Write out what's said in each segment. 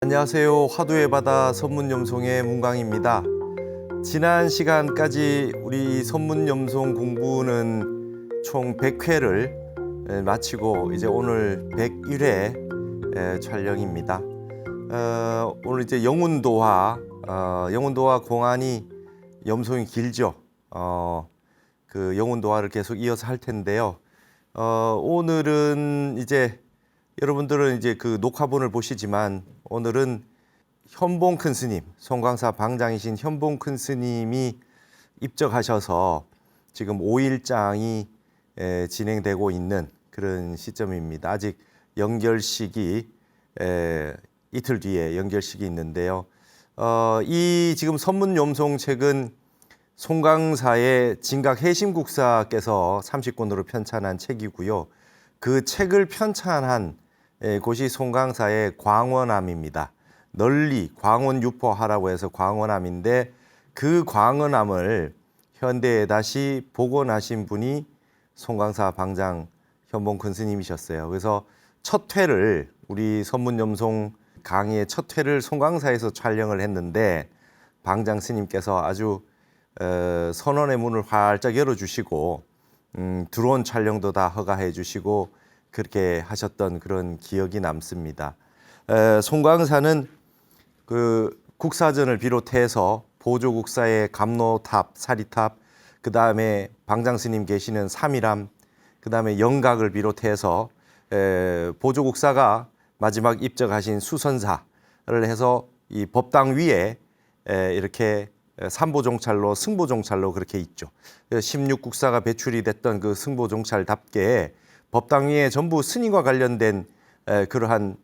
안녕하세요. 화두의 바다 선문염송의 문광입니다. 지난 시간까지 우리 선문염송 공부는 총 100회를 마치고 이제 오늘 101회 촬영입니다. 오늘 이제 영운도화 공안이 염송이 길죠. 그 영운도화를 계속 이어서 할 텐데요. 오늘은 이제 여러분들은 이제 그 녹화본을 보시지만 오늘은 현봉 큰 스님, 송광사 방장이신 현봉 큰 스님이 입적하셔서 지금 5일장이 진행되고 있는 그런 시점입니다. 아직 연결식이 이틀 뒤에 연결식이 있는데요. 이 지금 선문염송 책은 송광사의 진각 해심국사께서 30권으로 편찬한 책이고요. 그 책을 편찬한 곳이 송광사의 광원암입니다. 널리 광원유포하라고 해서 광원암인데 그 광원암을 현대에 다시 복원하신 분이 송광사 방장 현봉 큰 스님이셨어요. 그래서 첫 회를 우리 선문염송 강의의 첫 회를 송광사에서 촬영을 했는데 방장 스님께서 아주 선원의 문을 활짝 열어주시고 드론 촬영도 다 허가해 주시고 그렇게 하셨던 그런 기억이 남습니다. 송광사는 그 국사전을 비롯해서 보조국사의 감로탑, 사리탑, 그 다음에 방장스님 계시는 삼일암, 그 다음에 영각을 비롯해서 보조국사가 마지막 입적하신 수선사를 해서 이 법당 위에 이렇게 삼보종찰로 승보종찰로 그렇게 있죠. 16국사가 배출이 됐던 그 승보종찰답게 법당 위에 전부 스님과 관련된 그러한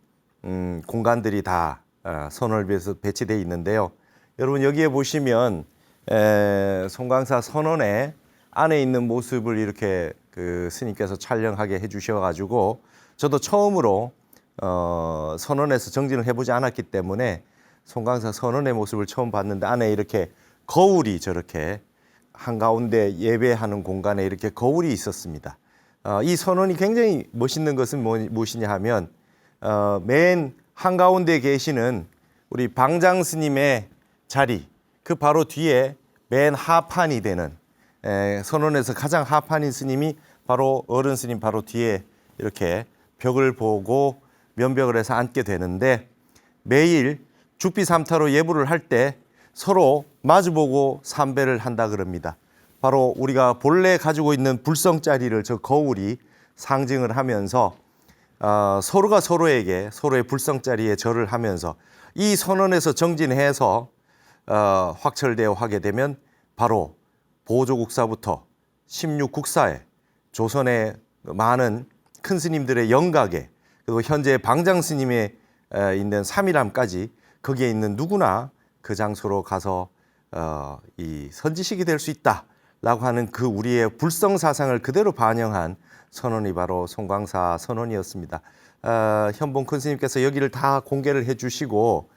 공간들이 다 선원을 위해서 배치되어 있는데요. 여러분 여기에 보시면 송광사 선원의 안에 있는 모습을 이렇게 그 스님께서 촬영하게 해주셔가지고 저도 처음으로 선원에서 정진을 해보지 않았기 때문에 송광사 선원의 모습을 처음 봤는데 안에 이렇게 거울이 저렇게 한가운데 예배하는 공간에 이렇게 거울이 있었습니다. 이 선원이 굉장히 멋있는 것은 무엇이냐 하면 맨 한가운데 계시는 우리 방장 스님의 자리 그 바로 뒤에 맨 하판이 되는 선원에서 가장 하판인 스님이 바로 어른 스님 바로 뒤에 이렇게 벽을 보고 면벽을 해서 앉게 되는데 매일 죽비삼타로 예불을 할 때 서로 마주보고 삼배를 한다 그럽니다. 바로 우리가 본래 가지고 있는 불성자리를 저 거울이 상징을 하면서 서로가 서로에게 서로의 불성자리에 절을 하면서 이 선언에서 정진해서 확철되어 하게 되면 바로 보조국사부터 16국사에 조선의 많은 큰 스님들의 영각에 그리고 현재 방장 스님에 있는 삼일암까지 거기에 있는 누구나 그 장소로 가서 이 선지식이 될 수 있다라고 하는 그 우리의 불성 사상을 그대로 반영한 선언이 바로 송광사 선언이었습니다. 현봉 큰 스님께서 여기를 다 공개를 해주시고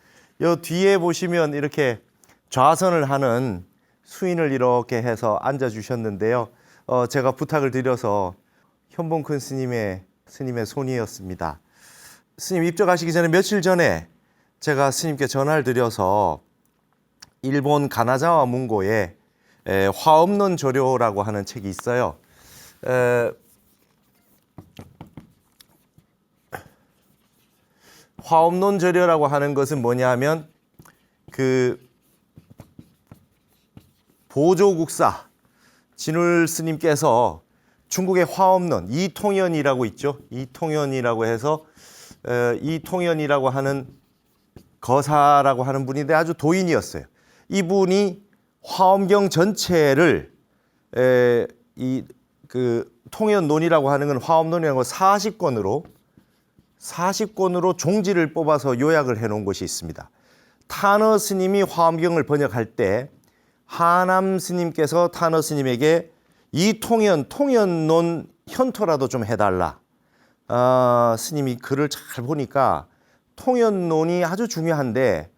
여 뒤에 보시면 이렇게 좌선을 하는 수인을 이렇게 해서 앉아 주셨는데요. 제가 부탁을 드려서 현봉 큰 스님의 손이었습니다. 스님 입적하시기 전에 며칠 전에 제가 스님께 전화를 드려서 일본 가나자와 문고에 화엄론 조료라고 하는 책이 있어요. 화엄론 조료라고 하는 것은 뭐냐 하면 그 보조국사 진울 스님께서 중국의 화엄론 이통현이라고 있죠. 이통현이라고 해서 이통현이라고 하는 거사라고 하는 분인데 아주 도인이었어요. 이분이 화엄경 전체를 이 그 통현론이라고 하는 건 화엄론이라고 40권으로 종지를 뽑아서 요약을 해놓은 것이 있습니다. 타너 스님이 화엄경을 번역할 때 하남 스님께서 타너 스님에게 이 통현론 현토라도 좀 해달라. 스님이 글을 잘 보니까 통현론이 아주 중요한데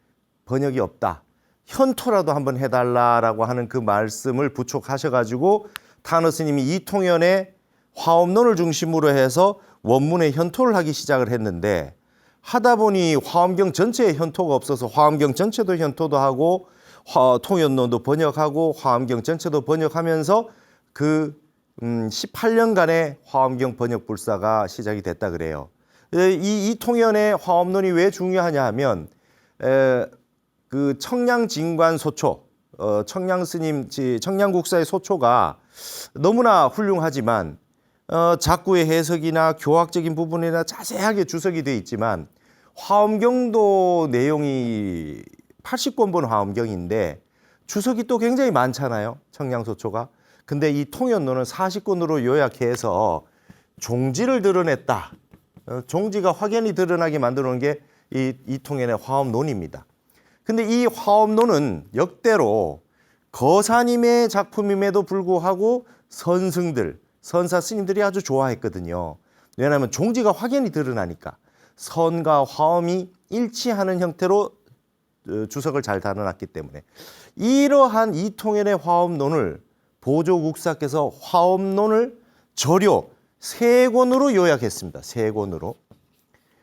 번역이 없다. 현토라도 한번 해달라라고 하는 그 말씀을 부촉하셔가지고 타너 스님이 이통현의 화엄론을 중심으로 해서 원문의 현토를 하기 시작을 했는데 하다 보니 화엄경 전체에 현토가 없어서 화엄경 전체도 현토도 하고 통연론도 번역하고 화엄경 전체도 번역하면서 그 18년간의 화엄경 번역 불사가 시작이 됐다 그래요. 이 통연의 화엄론이 왜 중요하냐 하면 그 청량진관 소초, 청량국사의 소초가 너무나 훌륭하지만 작구의 해석이나 교학적인 부분이나 자세하게 주석이 되어 있지만 화엄경도 내용이 80권본 화엄경인데 주석이 또 굉장히 많잖아요. 청량소초가. 근데 이 통연론은 40권으로 요약해서 종지를 드러냈다. 종지가 확연히 드러나게 만들어 놓은 게 이 통연의 화엄론입니다. 근데 이 화엄론은 역대로 거사님의 작품임에도 불구하고 선승들, 선사 스님들이 아주 좋아했거든요. 왜냐하면 종지가 확연히 드러나니까 선과 화엄이 일치하는 형태로 주석을 잘 다뤄놨기 때문에 이러한 이통연의 화엄론을 보조국사께서 화엄론을 저료 3권으로 요약했습니다. 3권으로.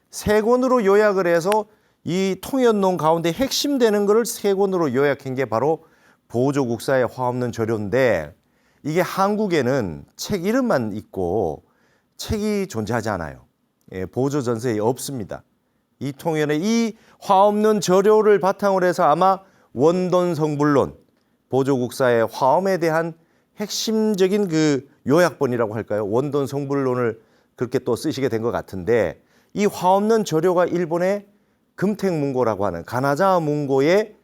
3권으로 요약을 해서 이 통연론 가운데 핵심되는 것을 3권으로 요약한 게 바로 보조국사의 화엄론 저료인데 이게 한국에는 책 이름만 있고 책이 존재하지 않아요. 보조 전서에 없습니다. 이 통연의 이 화엄론 저료를 바탕으로 해서 아마 원돈 성불론, 보조국사의 화엄에 대한 핵심적인 그 요약본이라고 할까요? 원돈 성불론을 그렇게 또 쓰시게 된 것 같은데 이 화엄론 저료가 일본의 금택문고라고 하는 가나자와 문고의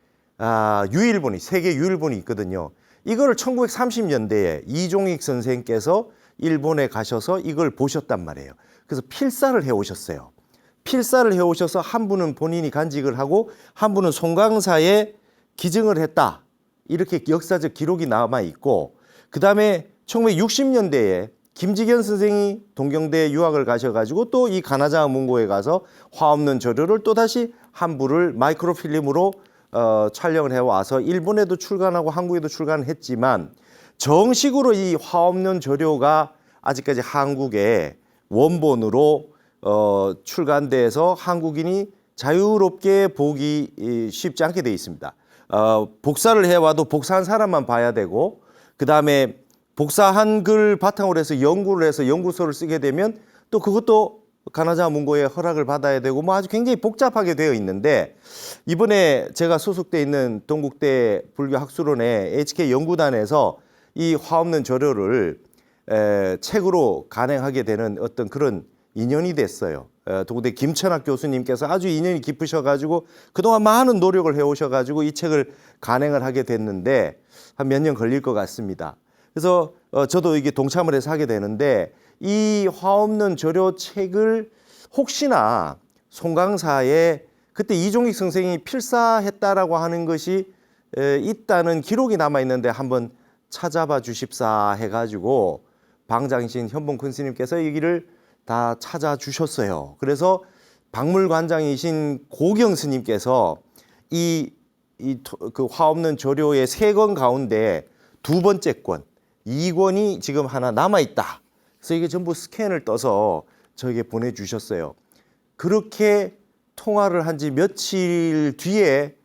유일본이 세계 유일본이 있거든요. 이거를 1930년대에 이종익 선생께서 일본에 가셔서 이걸 보셨단 말이에요. 그래서 필사를 해오셨어요. 필사를 해오셔서 한 분은 본인이 간직을 하고 한 분은 송강사에 기증을 했다. 이렇게 역사적 기록이 남아 있고 그 다음에 1960년대에 김지견 선생이 동경대에 유학을 가셔가지고 또 이 가나자와 문고에 가서 화엄론 저료를 또다시 한 부를 마이크로필름으로 촬영을 해와서 일본에도 출간하고 한국에도 출간을 했지만 정식으로 이 화엄론 저료가 아직까지 한국에 원본으로 출간돼서 한국인이 자유롭게 보기 쉽지 않게 돼 있습니다. 복사를 해와도 복사한 사람만 봐야 되고 그 다음에 복사한 글 바탕으로 해서 연구를 해서 연구소를 쓰게 되면 또 그것도 가나자와 문고의 허락을 받아야 되고 뭐 아주 굉장히 복잡하게 되어 있는데 이번에 제가 소속돼 있는 동국대 불교학술원의 HK 연구단에서 이 화엄론 저료를 책으로 간행하게 되는 어떤 그런 인연이 됐어요. 동국대 김천학 교수님께서 아주 인연이 깊으셔가지고 그동안 많은 노력을 해오셔가지고 이 책을 간행을 하게 됐는데 한 몇 년 걸릴 것 같습니다. 그래서 저도 이게 동참을 해서 하게 되는데 이 화엄론 저료 책을 혹시나 송강사에 그때 이종익 선생이 필사했다라고 하는 것이 있다는 기록이 남아 있는데 한번 찾아봐 주십사 해가지고 방장이신 현봉 큰 스님께서 이 길을 다 찾아주셨어요. 그래서 박물관장이신 고경 스님께서 그 화엄론 저료의 3권 가운데 2번째 권, 2권이 지금 하나 남아있다. 그래서 이게 전부 스캔을 떠서 저에게 보내주셨어요. 그렇게 통화를 한 지 며칠 뒤에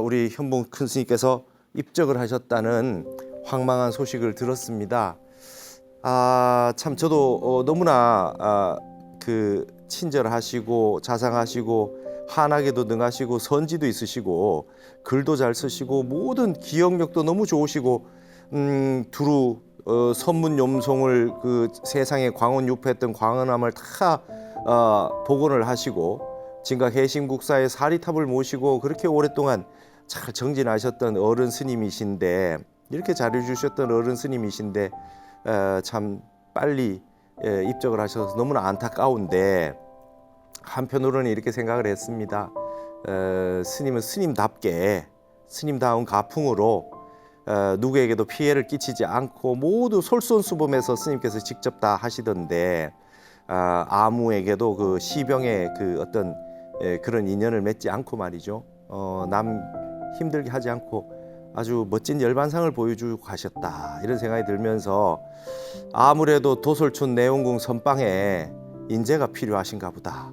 우리 현봉 큰 스님께서 입적을 하셨다는 황망한 소식을 들었습니다. 참 저도 너무나 그 친절하시고 자상하시고 한학에도 능하시고 선지도 있으시고 글도 잘 쓰시고 모든 기억력도 너무 좋으시고 두루 선문염송을 그 세상에 광원 유폐했던 광원함을 다 복원을 하시고 진각 해심국사의 사리탑을 모시고 그렇게 오랫동안 잘 정진하셨던 어른 스님이신데 이렇게 잘해주셨던 어른 스님이신데 참 빨리 입적을 하셔서 너무나 안타까운데 한편으로는 이렇게 생각을 했습니다. 스님은 스님답게 스님다운 가풍으로 누구에게도 피해를 끼치지 않고 모두 솔선수범해서 스님께서 직접 다 하시던데 아무에게도 그 시병의 그 어떤 그런 인연을 맺지 않고 말이죠. 남 힘들게 하지 않고 아주 멋진 열반상을 보여주고 가셨다 이런 생각이 들면서 아무래도 도솔촌 내원궁 선방에 인재가 필요하신가 보다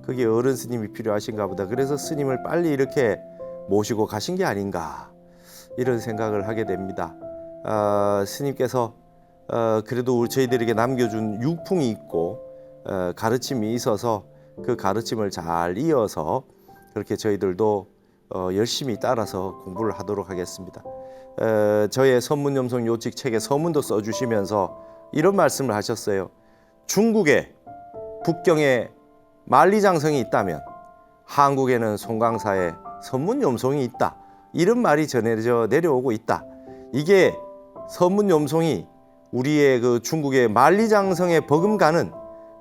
그게 어른 스님이 필요하신가 보다. 그래서 스님을 빨리 이렇게 모시고 가신 게 아닌가, 이런 생각을 하게 됩니다. 스님께서 그래도 저희들에게 남겨준 육풍이 있고 가르침이 있어서 그 가르침을 잘 이어서 그렇게 저희들도 열심히 따라서 공부를 하도록 하겠습니다. 저의 선문염송 요칙 책에 서문도 써주시면서 이런 말씀을 하셨어요. 중국에 북경에 만리장성이 있다면 한국에는 송강사에 선문염송이 있다, 이런 말이 전해져 내려오고 있다. 이게 선문염송이 우리의 그 중국의 만리장성에 버금가는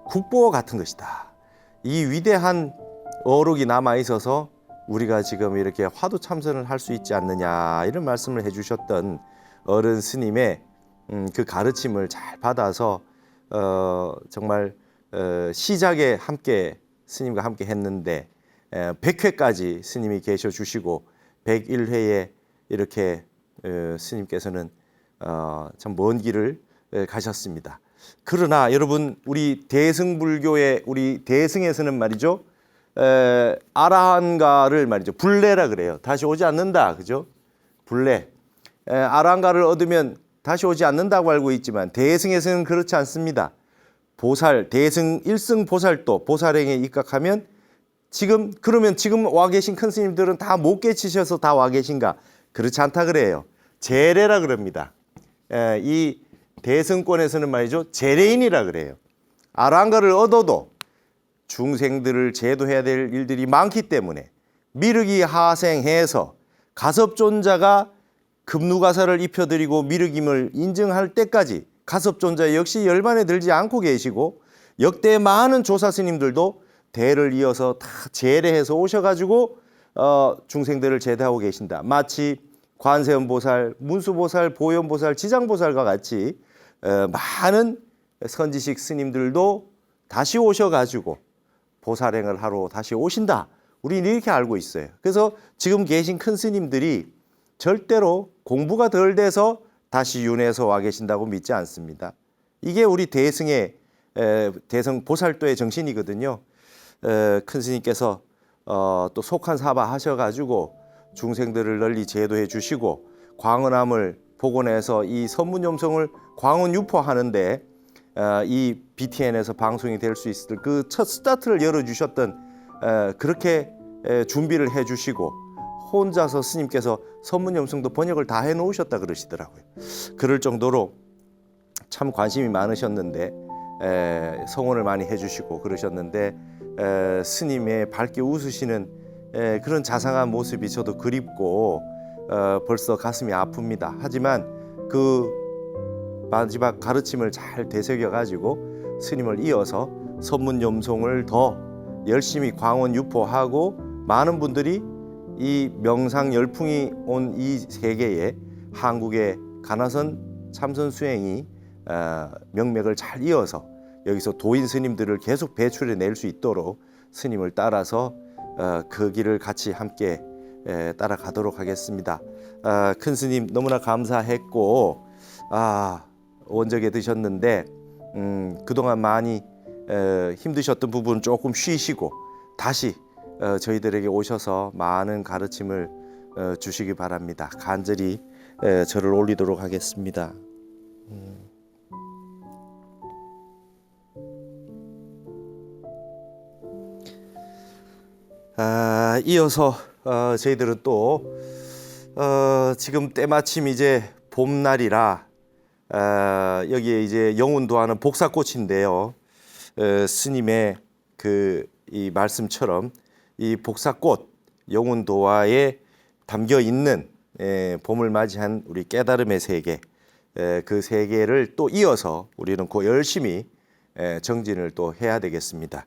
국보와 같은 것이다. 이 위대한 어록이 남아 있어서 우리가 지금 이렇게 화두 참선을 할 수 있지 않느냐, 이런 말씀을 해주셨던 어른 스님의 그 가르침을 잘 받아서 정말 시작에 함께 스님과 함께 했는데 100회까지 스님이 계셔 주시고 101회에 이렇게 스님께서는 참 먼 길을 가셨습니다. 그러나 여러분, 우리 대승불교의 우리 대승에서는 말이죠, 아라한가를 말이죠, 불례라 그래요. 다시 오지 않는다, 그죠? 불례. 아라한가를 얻으면 다시 오지 않는다고 알고 있지만 대승에서는 그렇지 않습니다. 보살, 대승 1승 보살도 보살행에 입각하면 그러면 지금 와 계신 큰 스님들은 다 못 깨치셔서 다 와 계신가? 그렇지 않다 그래요. 제례라 그럽니다. 이 대승권에서는 말이죠, 제례인이라 그래요. 아라한가를 얻어도 중생들을 제도해야 될 일들이 많기 때문에 미륵이 하생해서 가섭존자가 급루가사를 입혀드리고 미륵임을 인증할 때까지 가섭존자 역시 열반에 들지 않고 계시고, 역대 많은 조사 스님들도 대를 이어서 다 제례해서 오셔가지고 중생들을 제대하고 계신다. 마치 관세음보살, 문수보살, 보현보살, 지장보살과 같이 많은 선지식 스님들도 다시 오셔가지고 보살행을 하러 다시 오신다. 우리는 이렇게 알고 있어요. 그래서 지금 계신 큰 스님들이 절대로 공부가 덜 돼서 다시 윤회에서 와 계신다고 믿지 않습니다. 이게 우리 대승 보살도의 정신이거든요. 큰 스님께서 또 속한 사바 하셔가지고 중생들을 널리 제도해 주시고 광원함을 복원해서 이 선문염송을 광원 유포하는데 이 BTN에서 방송이 될 수 있을 그 첫 스타트를 열어주셨던, 그렇게 준비를 해주시고 혼자서 스님께서 선문염송도 번역을 다 해놓으셨다 그러시더라고요. 그럴 정도로 참 관심이 많으셨는데 성원을 많이 해주시고 그러셨는데 스님의 밝게 웃으시는 그런 자상한 모습이 저도 그립고 벌써 가슴이 아픕니다. 하지만 그 마지막 가르침을 잘 되새겨 가지고 스님을 이어서 선문염송을 더 열심히 광원 유포하고 많은 분들이 이 명상 열풍이 온 이 세계에 한국의 가나선 참선 수행이 명맥을 잘 이어서 여기서 도인 스님들을 계속 배출해 낼 수 있도록 스님을 따라서 그 길을 같이 함께 따라가도록 하겠습니다. 큰 스님 너무나 감사했고 원적에 드셨는데 그동안 많이 힘드셨던 부분 조금 쉬시고 다시 저희들에게 오셔서 많은 가르침을 주시기 바랍니다. 간절히 절을 올리도록 하겠습니다. 이어서 저희들은 또 지금 때마침 이제 봄날이라 여기에 이제 영운도하는 복사꽃인데요. 스님의 이 말씀처럼 이 복사꽃 영운도화에 담겨 있는 봄을 맞이한 우리 깨달음의 세계, 그 세계를 또 이어서 우리는 열심히 정진을 또 해야 되겠습니다.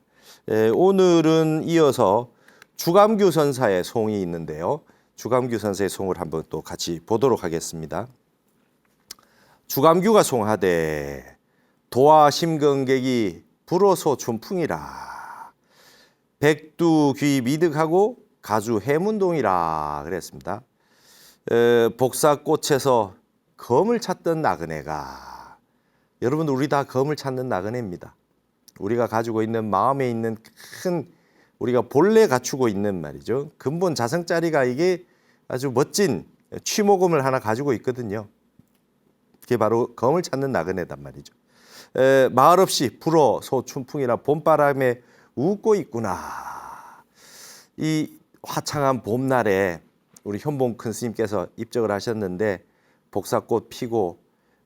오늘은 이어서 주감규 선사의 송이 있는데요. 주감규 선사의 송을 한번 또 같이 보도록 하겠습니다. 주감규가 송하되 도화 심건객이 불어소 춘풍이라 백두귀 미득하고 가주 해문동이라 그랬습니다. 복사꽃에서 검을 찾던 나그네가, 여러분 우리 다 검을 찾는 나그네입니다. 우리가 가지고 있는 마음에 있는 큰 우리가 본래 갖추고 있는 말이죠. 근본 자성자리가 이게 아주 멋진 취모금을 하나 가지고 있거든요. 그게 바로 검을 찾는 나그네단 말이죠. 마을 없이 불어 소춘풍이라 봄바람에 웃고 있구나. 이 화창한 봄날에 우리 현봉 큰 스님께서 입적을 하셨는데 복사꽃 피고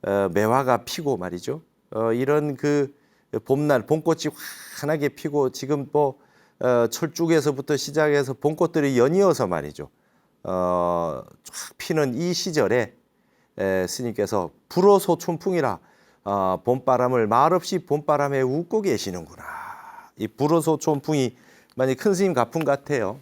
매화가 피고 말이죠. 이런 그 봄날 봄꽃이 환하게 피고 지금 뭐 철쭉에서부터 시작해서 봄꽃들이 연이어서 말이죠. 쫙 피는 이 시절에 스님께서 불어 소춘풍이라 봄바람을 말없이 봄바람에 웃고 계시는구나. 이 불어 소춘풍이 많이 큰 스님 가풍 같아요.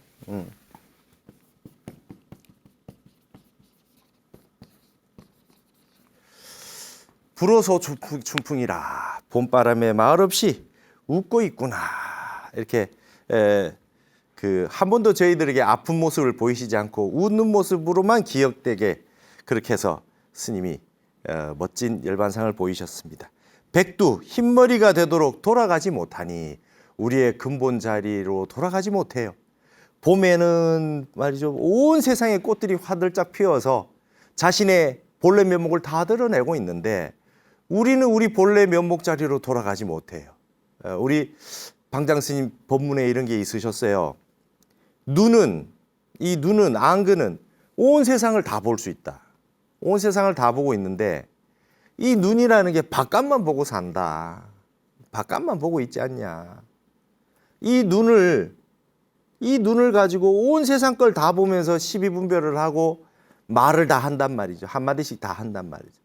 불어서 춘풍이라 봄바람에 말없이 웃고 있구나. 이렇게 그 한 번도 저희들에게 아픈 모습을 보이시지 않고 웃는 모습으로만 기억되게 그렇게 해서 스님이 멋진 열반상을 보이셨습니다. 백두 흰머리가 되도록 돌아가지 못하니 우리의 근본 자리로 돌아가지 못해요. 봄에는 말이죠, 온 세상의 꽃들이 화들짝 피어서 자신의 본래 면목을 다 드러내고 있는데 우리는 우리 본래 면목 자리로 돌아가지 못해요. 우리 방장 스님 법문에 이런 게 있으셨어요. 이 눈은 안근은 온 세상을 다 볼 수 있다. 온 세상을 다 보고 있는데 이 눈이라는 게 바깥만 보고 산다. 바깥만 보고 있지 않냐. 이 눈을 가지고 온 세상 걸 다 보면서 시비분별을 하고 말을 다 한단 말이죠. 한마디씩 다 한단 말이죠.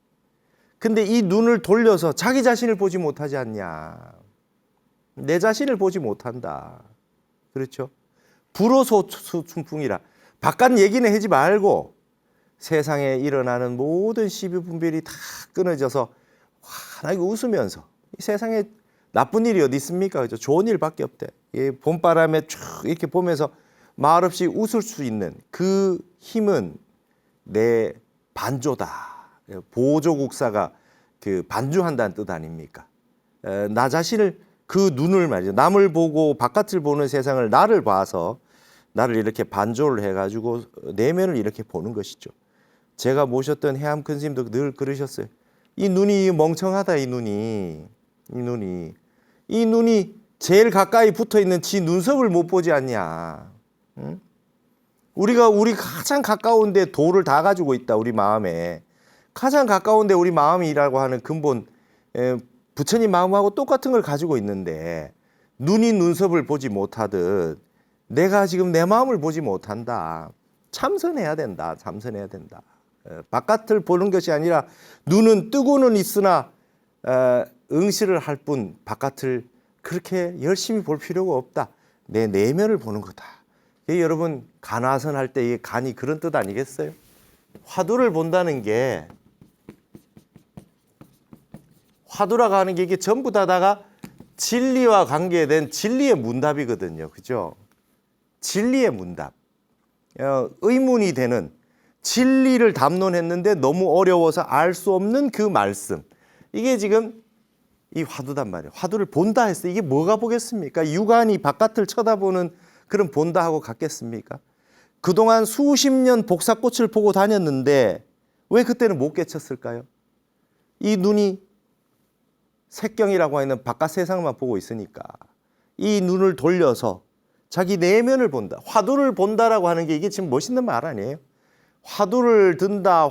근데 이 눈을 돌려서 자기 자신을 보지 못하지 않냐. 내 자신을 보지 못한다. 그렇죠? 불어소춘풍이라 바깥 얘기는 하지 말고 세상에 일어나는 모든 시비분별이 다 끊어져서 환하게 웃으면서 이 세상에 나쁜 일이 어디 있습니까? 그죠? 좋은 일밖에 없대. 이 봄바람에 쭉 이렇게 보면서 말없이 웃을 수 있는 그 힘은 내 반조다. 보조국사가 그 반주한다는 뜻 아닙니까? 나 자신을 그 눈을 말이죠. 남을 보고 바깥을 보는 세상을 나를 봐서 나를 이렇게 반조를 해가지고 내면을 이렇게 보는 것이죠. 제가 모셨던 해암 큰 스님도 늘 그러셨어요. 이 눈이 멍청하다. 이 눈이 제일 가까이 붙어 있는 지 눈썹을 못 보지 않냐. 응? 우리 가장 가까운데 도를 다 가지고 있다. 우리 마음에 가장 가까운데 우리 마음이라고 하는 근본 부처님 마음하고 똑같은 걸 가지고 있는데 눈이 눈썹을 보지 못하듯 내가 지금 내 마음을 보지 못한다. 참선해야 된다. 바깥을 보는 것이 아니라 눈은 뜨고는 있으나 응시를 할 뿐 바깥을 그렇게 열심히 볼 필요가 없다. 내 내면을 보는 거다. 여러분 간화선 할 때 이 간이 그런 뜻 아니겠어요? 화두를 본다는 게 화두라고 하는 게 이게 전부 다가 진리와 관계된 진리의 문답이거든요. 그죠? 진리의 문답. 의문이 되는 진리를 담론했는데 너무 어려워서 알 수 없는 그 말씀. 이게 지금 이 화두단 말이에요. 화두를 본다 했어요. 이게 뭐가 보겠습니까? 육안이 바깥을 쳐다보는 그런 본다하고 같겠습니까? 그동안 수십 년 복사꽃을 보고 다녔는데 왜 그때는 못 깨쳤을까요? 이 눈이 색경이라고 하는 바깥 세상만 보고 있으니까 이 눈을 돌려서 자기 내면을 본다. 화두를 본다라고 하는 게 이게 지금 멋있는 말 아니에요? 화두를 든다.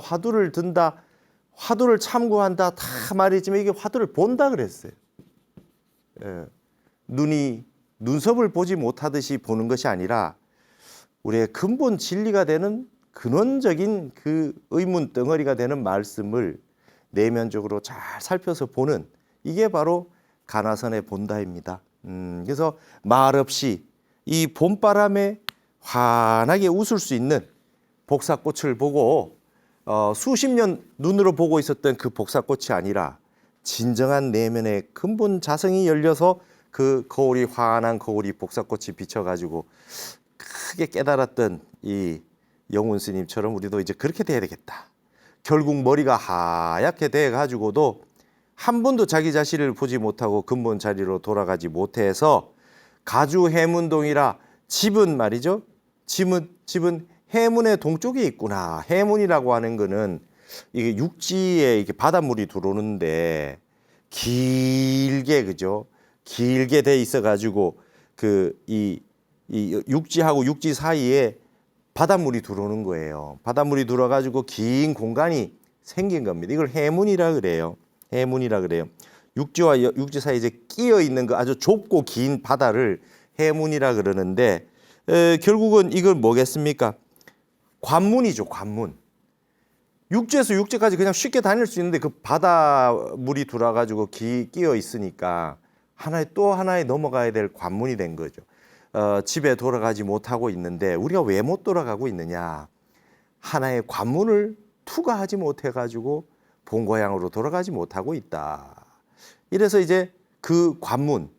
화두를 참고한다. 다 말이지만 이게 화두를 본다 그랬어요. 눈이 눈썹을 보지 못하듯이 보는 것이 아니라 우리의 근본 진리가 되는 근원적인 그 의문 덩어리가 되는 말씀을 내면적으로 잘 살펴서 보는 이게 바로 간화선의 본다입니다. 그래서 말없이 이 봄바람에 환하게 웃을 수 있는 복사꽃을 보고 수십 년 눈으로 보고 있었던 그 복사꽃이 아니라 진정한 내면의 근본 자성이 열려서 그 거울이 환한 거울이 복사꽃이 비춰가지고 크게 깨달았던 이 영훈 스님처럼 우리도 이제 그렇게 돼야 되겠다. 결국 머리가 하얗게 돼가지고도 한 번도 자기 자신을 보지 못하고 근본 자리로 돌아가지 못해서 가주 해문동이라 집은 말이죠. 집은 해문의 동쪽에 있구나. 해문이라고 하는 거는 이게 육지에 이렇게 바닷물이 들어오는데 길게 그죠? 길게 돼 있어 가지고 이 육지하고 육지 사이에 바닷물이 들어오는 거예요. 바닷물이 들어와 가지고 긴 공간이 생긴 겁니다. 이걸 해문이라 그래요. 해문이라 그래요. 육지와 육지 사이에 이제 끼어 있는 그 아주 좁고 긴 바다를 해문이라 그러는데 결국은 이걸 뭐겠습니까? 관문이죠, 관문. 육지에서 육지까지 그냥 쉽게 다닐 수 있는데 그 바닷물이 들어와가지고 끼어 있으니까 또 하나에 넘어가야 될 관문이 된 거죠. 집에 돌아가지 못하고 있는데 우리가 왜 못 돌아가고 있느냐? 하나의 관문을 투과하지 못해가지고 본 고향으로 돌아가지 못하고 있다. 이래서 이제 그 관문,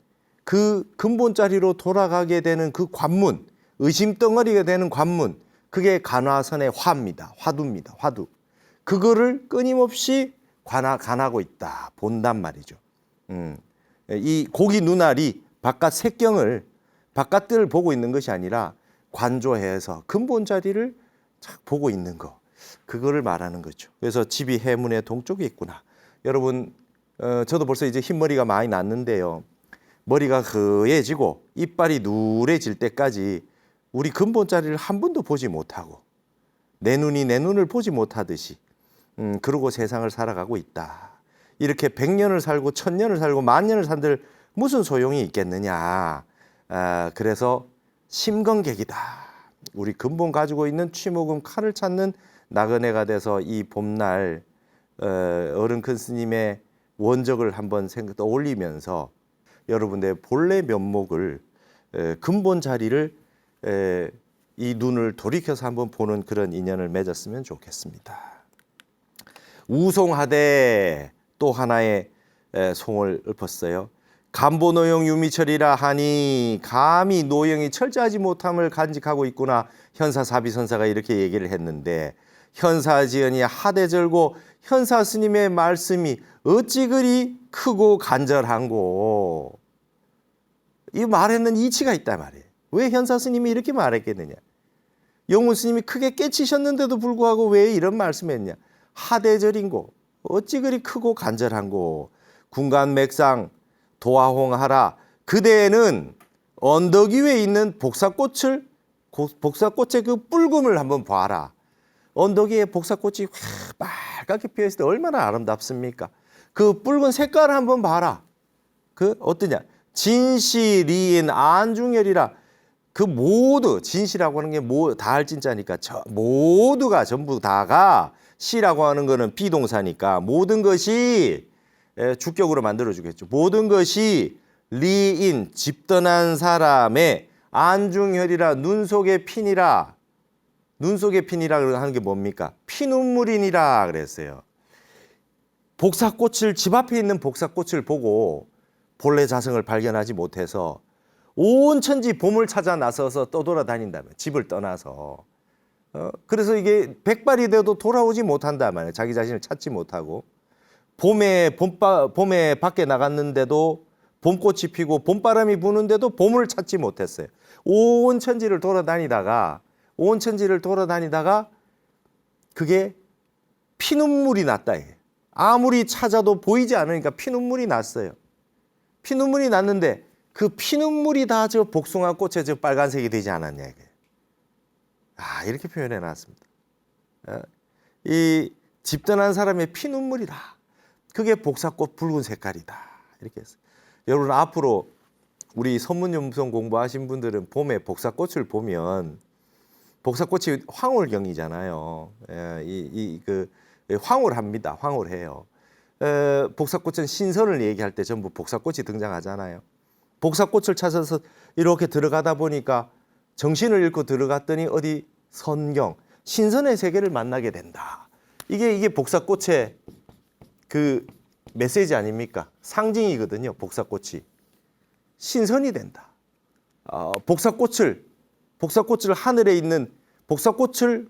그 근본 자리로 돌아가게 되는 그 관문, 의심덩어리가 되는 관문, 그게 간화선의 화입니다. 화두입니다. 화두. 그거를 끊임없이 관하고 있다. 본단 말이죠. 이 고기 눈알이 바깥 색경을 바깥을 보고 있는 것이 아니라 관조해서 근본 자리를 착 보고 있는 거. 그거를 말하는 거죠. 그래서 집이 해문의 동쪽에 있구나. 여러분, 저도 벌써 이제 흰머리가 많이 났는데요. 머리가 허해지고 이빨이 누래질 때까지 우리 근본 자리를 한 번도 보지 못하고 내 눈이 내 눈을 보지 못하듯이 그러고 세상을 살아가고 있다. 이렇게 100년을 살고 1000년을 살고 10,000년을 산들 무슨 소용이 있겠느냐. 그래서 심건객이다. 우리 근본 가지고 있는 취목음 칼을 찾는 나그네가 돼서 이 봄날 어른 큰 스님의 원적을 한번 떠올리면서 여러분들의 본래 면목을 근본 자리를 이 눈을 돌이켜서 한번 보는 그런 인연을 맺었으면 좋겠습니다. 우송하되 또 하나의 송을 읊었어요. 간보노용 유미철이라 하니 감히 노용이 철저하지 못함을 간직하고 있구나. 현사사비선사가 이렇게 얘기를 했는데 현사지연이 하대절고 현사 스님의 말씀이 어찌 그리 크고 간절한고. 이 말에는 이치가 있다 말이에요. 왜 현사 스님이 이렇게 말했겠느냐. 영훈 스님이 크게 깨치셨는데도 불구하고 왜 이런 말씀했냐. 하대절인고 어찌 그리 크고 간절한고. 군간맥상 도화홍하라. 그대는 언덕 위에 있는 복사꽃의 그 붉음을 한번 봐라. 언덕 위에 복사꽃이 빨갛게 피어있을 때 얼마나 아름답습니까? 그 붉은 색깔을 한번 봐라. 그 어떠냐? 진시리인 안중열이라. 그 모두 진시라고 하는 게 다할 진짜니까 모두가 전부 다가 시라고 하는 거는 비동사니까 모든 것이 주격으로 만들어 주겠죠. 모든 것이 리인 집 떠난 사람의 안중혈이라 눈 속의 핀이라. 눈 속의 핀이라 하는 게 뭡니까? 피눈물이니라 그랬어요. 복사꽃을 집 앞에 있는 복사꽃을 보고 본래 자성을 발견하지 못해서 온 천지 봄을 찾아 나서서 떠돌아다닌다면 집을 떠나서 그래서 이게 백발이 돼도 돌아오지 못한단 말이에요. 자기 자신을 찾지 못하고 봄에 밖에 나갔는데도 봄꽃이 피고 봄바람이 부는데도 봄을 찾지 못했어요. 온 천지를 돌아다니다가 그게 피눈물이 났다. 아무리 찾아도 보이지 않으니까 피눈물이 났어요. 피눈물이 났는데 그 피눈물이 다 저 복숭아 꽃에 저 빨간색이 되지 않았냐 이게. 이렇게 표현해 놨습니다. 이 집 떠난 사람의 피눈물이다. 그게 복사꽃 붉은 색깔이다. 이렇게 했어요. 여러분 앞으로 우리 선문연무성 공부하신 분들은 봄에 복사꽃을 보면 복사꽃이 황홀경이잖아요. 황홀합니다. 황홀해요. 복사꽃은 신선을 얘기할 때 전부 복사꽃이 등장하잖아요. 복사꽃을 찾아서 이렇게 들어가다 보니까 정신을 잃고 들어갔더니 어디 선경, 신선의 세계를 만나게 된다. 이게 복사꽃의 그 메시지 아닙니까? 상징이거든요. 복사꽃이. 신선이 된다. 복사꽃을 하늘에 있는 복숭아를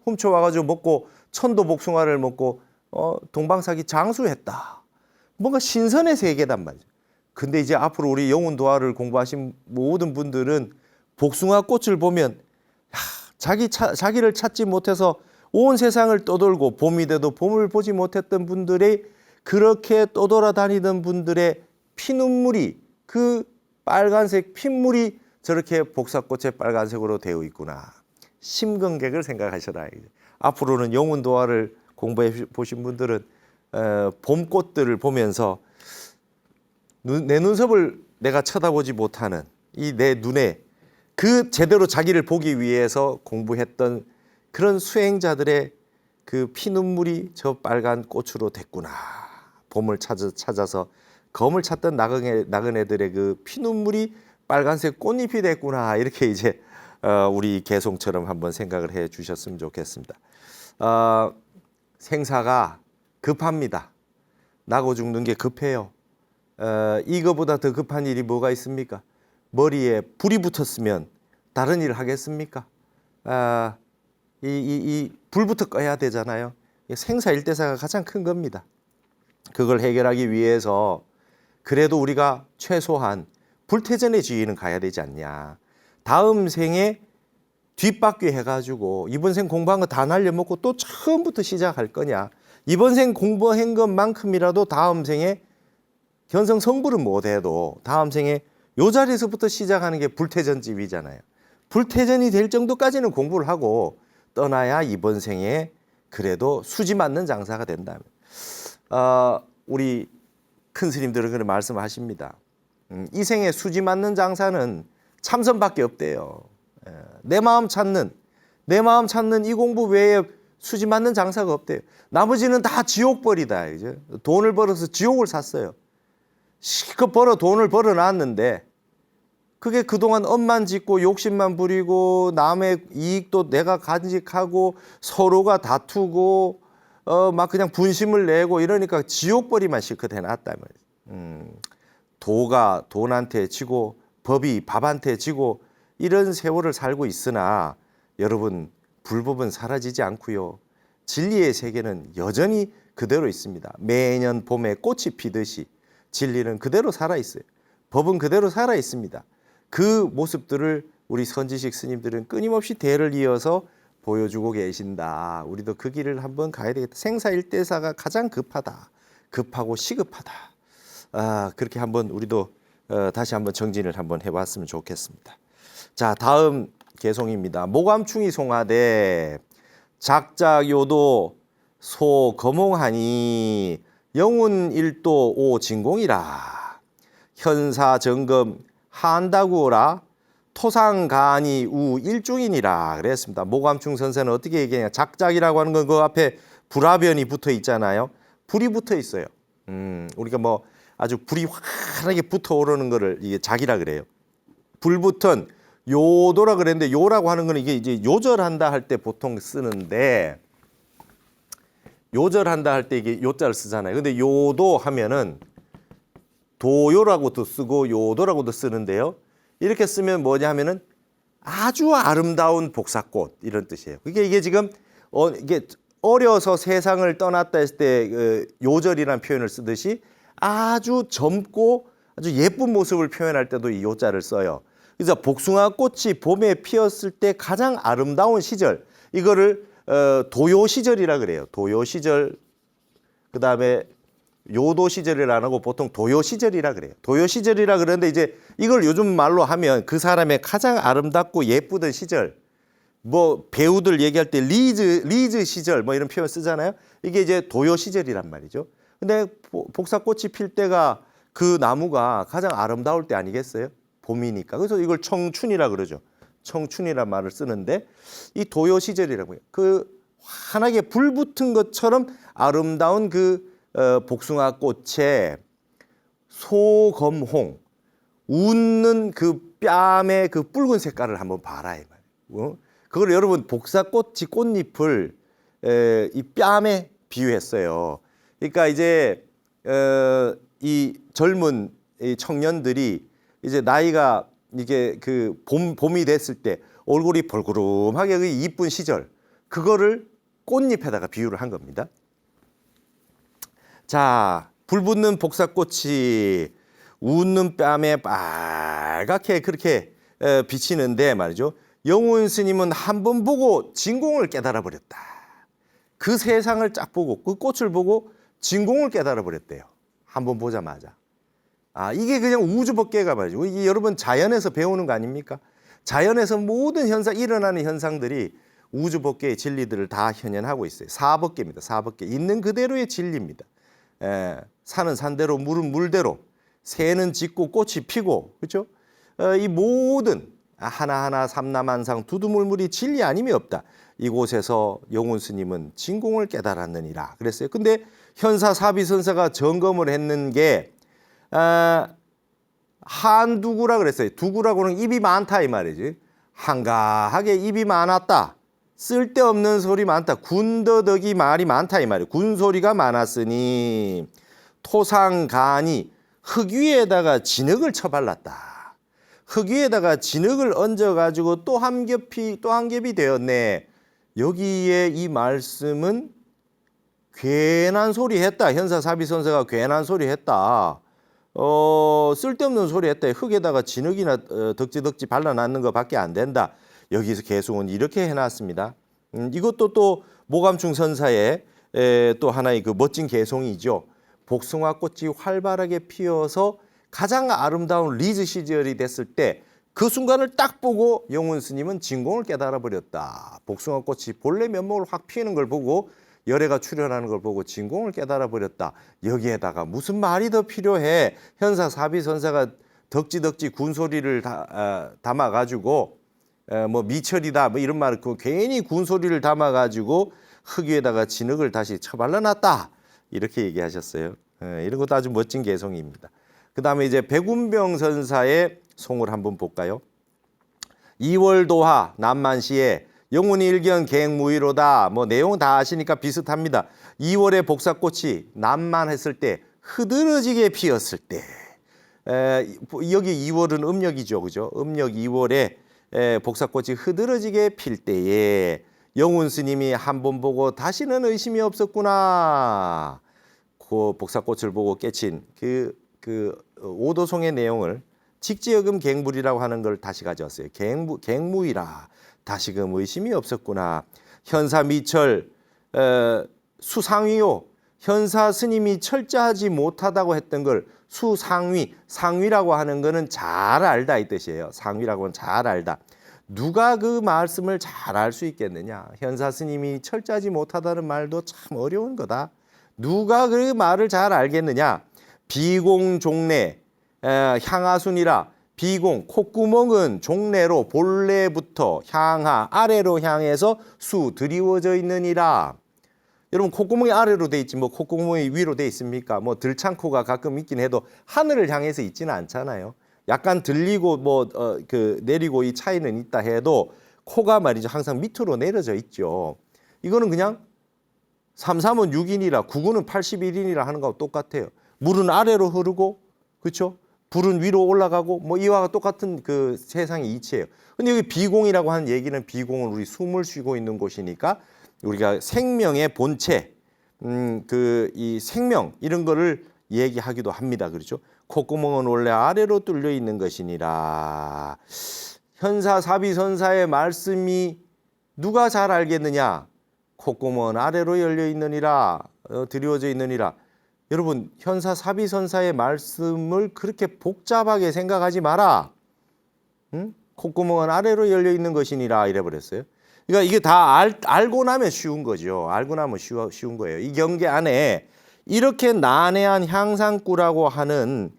훔쳐와가지고 먹고 천도 복숭아를 먹고 동방사기 장수했다. 뭔가 신선의 세계단 말이죠. 근데 이제 앞으로 우리 영혼도화를 공부하신 모든 분들은 복숭아 꽃을 보면 자기를 찾지 못해서 온 세상을 떠돌고 봄이 돼도 봄을 보지 못했던 분들이 그렇게 떠돌아다니던 분들의 피눈물이 그 빨간색 핏물이 저렇게 복사꽃의 빨간색으로 되어 있구나. 심근객을 생각하셔라. 앞으로는 영혼도화를 공부해 보신 분들은 봄꽃들을 보면서 내 눈썹을 내가 쳐다보지 못하는 이 내 눈에 그 제대로 자기를 보기 위해서 공부했던 그런 수행자들의 그 피눈물이 저 빨간 꽃으로 됐구나. 봄을 찾아서 검을 찾던 나그네들의 그 피눈물이 빨간색 꽃잎이 됐구나. 이렇게 이제 우리 개송처럼 한번 생각을 해 주셨으면 좋겠습니다. 생사가 급합니다. 나고 죽는 게 급해요. 이거보다 더 급한 일이 뭐가 있습니까? 머리에 불이 붙었으면 다른 일을 하겠습니까? 이 불부터 꺼야 되잖아요. 생사일대사가 가장 큰 겁니다. 그걸 해결하기 위해서 그래도 우리가 최소한 불태전의 지위는 가야 되지 않냐. 다음 생에 뒷바퀴 해가지고 이번 생 공부한 거 다 날려먹고 또 처음부터 시작할 거냐. 이번 생 공부한 것만큼이라도 다음 생에 견성 성불은 못해도 다음 생에 요 자리에서부터 시작하는 게 불태전 지위잖아요. 불태전이 될 정도까지는 공부를 하고 떠나야 이번 생에 그래도 수지 맞는 장사가 된다면. 우리 큰 스님들은 그런 말씀하십니다. 이 생에 수지 맞는 장사는 참선밖에 없대요. 내 마음 찾는 이 공부 외에 수지 맞는 장사가 없대요. 나머지는 다 지옥벌이다. 이제 돈을 벌어서 지옥을 샀어요. 실컷 돈을 벌어놨는데 그게 그동안 엄만 짓고 욕심만 부리고 남의 이익도 내가 간직하고 서로가 다투고 막 그냥 분심을 내고 이러니까 지옥벌이만 실컷 해놨다면 도가 돈한테 지고 법이 밥한테 지고 이런 세월을 살고 있으나 여러분 불법은 사라지지 않고요. 진리의 세계는 여전히 그대로 있습니다. 매년 봄에 꽃이 피듯이 진리는 그대로 살아있어요. 법은 그대로 살아있습니다. 그 모습들을 우리 선지식 스님들은 끊임없이 대를 이어서 보여주고 계신다. 우리도 그 길을 한번 가야 되겠다. 생사일대사가 가장 급하다. 급하고 시급하다. 그렇게 한번 우리도 다시 한번 정진을 한번 해봤으면 좋겠습니다. 자, 다음 개송입니다. 모감충이 송하되 작작요도 소거몽하니 영운일도 오진공이라 현사점검 한다구라 토상가니 우일중이니라 그랬습니다. 모감충 선생은 어떻게 얘기하냐. 작작이라고 하는 건 그 앞에 불화변이 붙어 있잖아요. 불이 붙어 있어요. 우리가 뭐 아주 불이 환하게 붙어 오르는 거를 이게 작이라 그래요. 불붙은 요도라 그랬는데 요라고 하는 거는 이게 이제 요절한다 할 때 보통 쓰는데 요절한다 할 때 이게 요자를 쓰잖아요. 근데 요도 하면은 도요라고도 쓰고 요도라고도 쓰는데요. 이렇게 쓰면 뭐냐 하면은 아주 아름다운 복사꽃 이런 뜻이에요. 이게 지금 이게 어려서 세상을 떠났다 했을 때 요절이라는 표현을 쓰듯이 아주 젊고 아주 예쁜 모습을 표현할 때도 이 요자를 써요. 그래서 복숭아 꽃이 봄에 피었을 때 가장 아름다운 시절 이거를 도요 시절이라 그래요. 도요 시절 그다음에 요도 시절이라 안 하고 보통 도요 시절이라 그래요. 도요 시절이라 그러는데 이제 이걸 요즘 말로 하면 그 사람의 가장 아름답고 예쁘던 시절 뭐 배우들 얘기할 때 리즈 시절 뭐 이런 표현 쓰잖아요. 이게 이제 도요 시절이란 말이죠. 근데 복사꽃이 필 때가 그 나무가 가장 아름다울 때 아니겠어요? 봄이니까. 그래서 이걸 청춘이라 그러죠. 청춘이란 말을 쓰는데 이 도요 시절이라고 해요. 그 환하게 불 붙은 것처럼 아름다운 그 복숭아 꽃에 소검홍 웃는 그 뺨의 그 붉은 색깔을 한번 봐라 이 말이에요. 그걸 여러분 복사꽃이 꽃잎을 이 뺨에 비유했어요. 그러니까 이제 이 젊은 이 청년들이 이제 나이가 이게 그 봄이 됐을 때 얼굴이 벌구름하게 그 이쁜 시절 그거를 꽃잎에다가 비유를 한 겁니다. 자, 불붙는 복사꽃이 웃는 뺨에 빨갛게 그렇게 비치는데 말이죠. 영훈 스님은 한 번 보고 진공을 깨달아 버렸다. 그 세상을 쫙 보고 그 꽃을 보고 진공을 깨달아 버렸대요. 한 번 보자마자. 아, 이게 그냥 우주법계가 말이죠. 이게 여러분 자연에서 배우는 거 아닙니까? 자연에서 모든 일어나는 현상들이 우주법계의 진리들을 다 현현하고 있어요. 사법계입니다. 사법계. 있는 그대로의 진리입니다. 산은 산대로, 물은 물대로, 새는 짖고 꽃이 피고, 그렇죠? 이 모든 하나하나 삼라만상 두두물물이 진리 아님이 없다. 이곳에서 영훈 스님은 진공을 깨달았느니라 그랬어요. 근데 현사 사비선사가 점검을 했는 게 한두구라 그랬어요. 두구라고는 입이 많다 이 말이지. 한가하게 입이 많았다. 쓸데없는 소리 많다. 군더더기 말이 많다 이 말이에요. 군소리가 많았으니 토상간이 흙 위에다가 진흙을 쳐발랐다. 흙 위에다가 진흙을 얹어가지고 또 한 겹이 되었네. 여기에 이 말씀은 괜한 소리 했다. 현사사비선사가 괜한 소리 했다. 쓸데없는 소리 했다. 흙에다가 진흙이나 덕지덕지 발라놨는 것밖에 안 된다. 여기서 개송은 이렇게 해놨습니다. 이것도 또 모감충 선사의 또 하나의 그 멋진 개송이죠. 복숭아꽃이 활발하게 피어서 가장 아름다운 리즈 시절이 됐을 때 그 순간을 딱 보고 영훈 스님은 진공을 깨달아 버렸다. 복숭아꽃이 본래 면목을 확 피우는 걸 보고 열애가 출현하는 걸 보고 진공을 깨달아 버렸다. 여기에다가 무슨 말이 더 필요해? 현사 사비선사가 덕지덕지 군소리를 담아가지고 뭐 미철이다 뭐 이런 말 그 괜히 군소리를 담아가지고 흙 위에다가 진흙을 다시 쳐발라놨다. 이렇게 얘기하셨어요. 이런 것도 아주 멋진 개송입니다. 그 다음에 이제 백운병 선사의 송을 한번 볼까요? 2월 도하 남만시에 영훈이 일견 갱무이로다. 뭐 내용 다 아시니까 비슷합니다. 2월에 복사꽃이 남만했을 때 흐드러지게 피었을 때 여기 2월은 음력이죠. 그죠? 음력 2월에 복사꽃이 흐드러지게 필 때에 영훈 스님이 한 번 보고 다시는 의심이 없었구나. 그 복사꽃을 보고 깨친 그 오도송의 내용을 직지역음 갱불이라고 하는 걸 다시 가져왔어요. 갱무이라 다시금 의심이 없었구나. 현사 미철 수상위요. 현사 스님이 철저하지 못하다고 했던 걸 수상위, 상위라고 하는 거는 잘 알다 이 뜻이에요. 상위라고 하면 잘 알다. 누가 그 말씀을 잘 알 수 있겠느냐. 현사 스님이 철저하지 못하다는 말도 참 어려운 거다. 누가 그 말을 잘 알겠느냐. 비공 종래 향하순이라. 비공 콧구멍은 종래로 본래부터 향하 아래로 향해서 수 드리워져 있느니라. 여러분 콧구멍이 아래로 돼 있지 뭐 콧구멍이 위로 돼 있습니까? 뭐 들창코가 가끔 있긴 해도 하늘을 향해서 있지는 않잖아요. 약간 들리고 뭐 내리고 이 차이는 있다 해도 코가 말이죠 항상 밑으로 내려져 있죠. 이거는 그냥 3~3은 6인이라 9~9는 81인이라 하는 거하고 똑같아요. 물은 아래로 흐르고 그렇죠? 불은 위로 올라가고 뭐 이와 똑같은 그 세상의 이치예요. 근데 여기 비공이라고 하는 얘기는 비공은 우리 숨을 쉬고 있는 곳이니까 우리가 생명의 본체, 이 생명 이런 거를 얘기하기도 합니다. 그렇죠? 콧구멍은 원래 아래로 뚫려 있는 것이니라. 현사 사비선사의 말씀이 누가 잘 알겠느냐? 콧구멍은 아래로 열려 있느니라, 드리워져 있느니라. 여러분 현사 사비선사의 말씀을 그렇게 복잡하게 생각하지 마라. 콧구멍은 아래로 열려 있는 것이니라 이래버렸어요. 그러니까 이게 다 알고 나면 쉬운 거죠. 알고 나면 쉬운 거예요. 이 경계 안에 이렇게 난해한 향상구라고 하는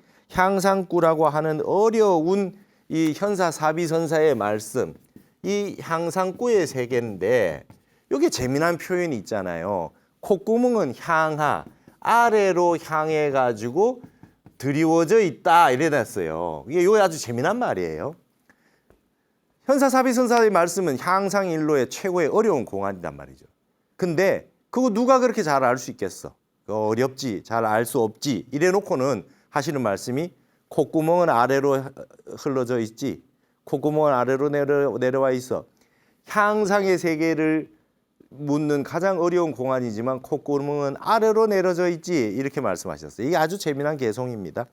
어려운 이 현사 사비선사의 말씀, 이 향상구의 세계인데 여기 재미난 표현이 있잖아요. 콧구멍은 향하, 아래로 향해 가지고 드리워져 있다 이래놨어요. 이게 아주 재미난 말이에요. 현사사비선사의 말씀은 향상일로의 최고의 어려운 공안이란 말이죠. 근데 그거 누가 그렇게 잘 알 수 있겠어? 어렵지, 잘 알 수 없지. 이래놓고는 하시는 말씀이 콧구멍은 아래로 흘러져 있지. 콧구멍은 아래로 내려와 있어. 향상의 세계를 묻는 가장 어려운 공안이지만 콧구멍은 아래로 내려져 있지. 이렇게 말씀하셨어요. 이게 아주 재미난 개송입니다.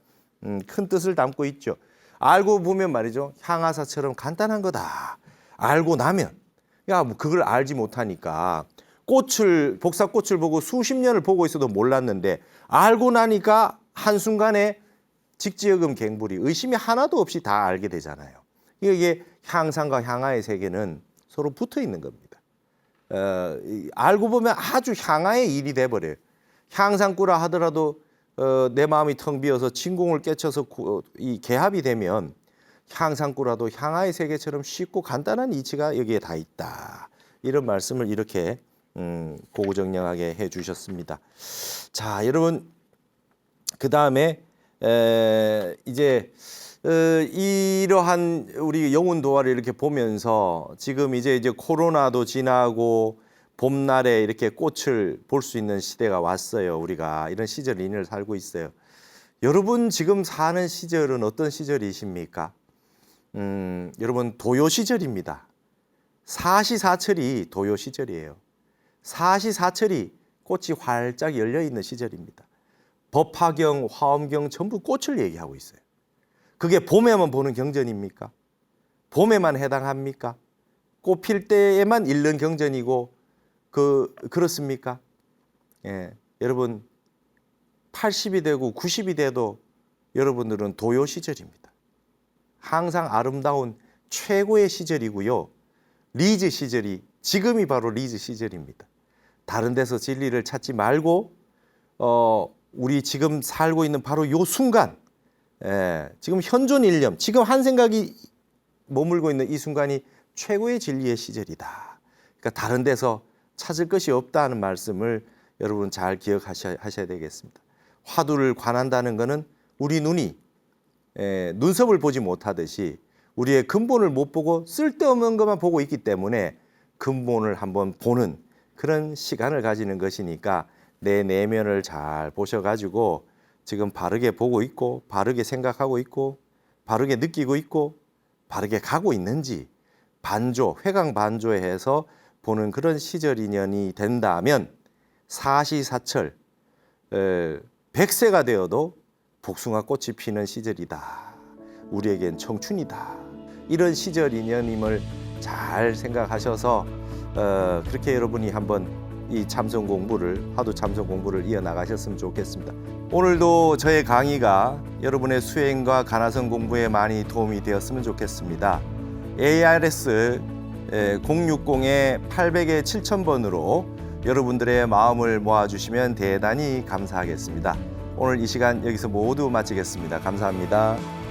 큰 뜻을 담고 있죠. 알고 보면 말이죠. 향하사처럼 간단한 거다. 알고 나면 뭐 그걸 알지 못하니까 복사꽃을 보고 수십 년을 보고 있어도 몰랐는데 알고 나니까 한순간에 직지역음 갱불이 의심이 하나도 없이 다 알게 되잖아요. 이게 향상과 향하의 세계는 서로 붙어 있는 겁니다. 알고 보면 아주 향하의 일이 돼버려요. 향상꾸라 하더라도 내 마음이 텅 비어서 진공을 깨쳐서 이 개합이 되면 향상꾸라도 향하의 세계처럼 쉽고 간단한 이치가 여기에 다 있다. 이런 말씀을 이렇게 고구정량하게 해주셨습니다. 자, 여러분 그 다음에 이제 이러한 우리 영혼 도화를 이렇게 보면서 지금 이제 코로나도 지나고 봄날에 이렇게 꽃을 볼 수 있는 시대가 왔어요. 우리가 이런 시절 인을 살고 있어요. 여러분 지금 사는 시절은 어떤 시절이십니까? 여러분 도요 시절입니다. 사시사철이 도요 시절이에요. 사시사철이 꽃이 활짝 열려 있는 시절입니다. 법화경, 화엄경 전부 꽃을 얘기하고 있어요. 그게 봄에만 보는 경전입니까? 봄에만 해당합니까? 꽃 필 때에만 읽는 경전이고 그렇습니까? 예, 여러분 80이 되고 90이 돼도 여러분들은 도요 시절입니다. 항상 아름다운 최고의 시절이고요. 리즈 시절이 지금이 바로 리즈 시절입니다. 다른 데서 진리를 찾지 말고 우리 지금 살고 있는 바로 요 순간, 지금 현존 일념, 지금 한 생각이 머물고 있는 이 순간이 최고의 진리의 시절이다. 그러니까 다른 데서 찾을 것이 없다는 말씀을 여러분 잘 기억하셔야 되겠습니다. 화두를 관한다는 것은 우리 눈이 눈썹을 보지 못하듯이 우리의 근본을 못 보고 쓸데없는 것만 보고 있기 때문에 근본을 한번 보는 그런 시간을 가지는 것이니까 내 내면을 잘 보셔가지고 지금 바르게 보고 있고 바르게 생각하고 있고 바르게 느끼고 있고 바르게 가고 있는지 반조, 회광반조에 해서 보는 그런 시절 인연이 된다면 사시사철 100세가 되어도 복숭아 꽃이 피는 시절이다. 우리에겐 청춘이다. 이런 시절 인연임을 잘 생각하셔서 그렇게 여러분이 한번 이 참선 공부를 화두 참선 공부를 이어나가셨으면 좋겠습니다. 오늘도 저의 강의가 여러분의 수행과 간화선 공부에 많이 도움이 되었으면 좋겠습니다. ARS 060-800-7000번으로 여러분들의 마음을 모아주시면 대단히 감사하겠습니다. 오늘 이 시간 여기서 모두 마치겠습니다. 감사합니다.